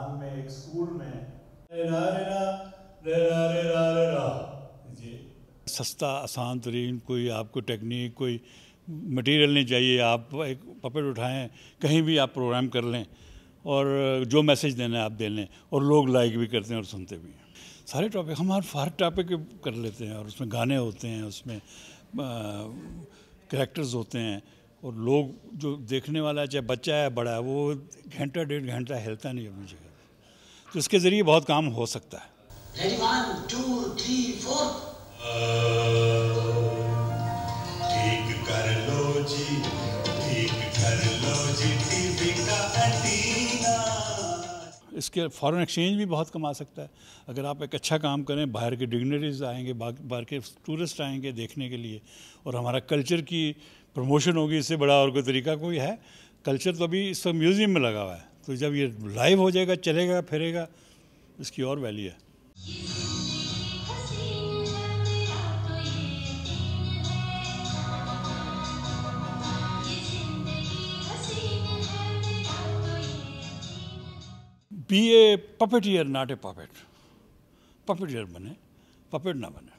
राजस्थान में एक स्कूल में सस्ता आसान तरीन कोई आपको टेक्निक कोई मटेरियल नहीं चाहिए। आप एक पपेट उठाएं, कहीं भी आप प्रोग्राम कर लें और जो मैसेज देना है आप दे लें, और लोग लाइक भी करते हैं और सुनते भी हैं। सारे टॉपिक हम हर टॉपिक कर लेते हैं, और उसमें गाने होते हैं, उसमें कैरेक्टर्स होते हैं, और लोग जो देखने वाला है, चाहे बच्चा है बड़ा है, वो घंटा 1.5 घंटा हिलता नहीं अपनी जगह। तो इसके ज़रिए बहुत काम हो सकता है। Ready, 1, 2, 3, 4. ठीक कर लो जी, ठीक कर लो जी टीवी का एंटीना। इसके फॉरेन एक्सचेंज भी बहुत कमा सकता है अगर आप एक अच्छा काम करें। बाहर के डिग्नरीज आएंगे, बाहर के टूरिस्ट आएंगे देखने के लिए, और हमारा कल्चर की प्रमोशन होगी। इससे बड़ा और कोई तरीका कोई है? कल्चर तो अभी इस म्यूज़ियम में लगा हुआ है, तो जब ये लाइव हो जाएगा, चलेगा फिरेगा, इसकी और वैल्यू है। Be a puppeteer, not a puppet. Puppeteer बने, पपेट ना बने।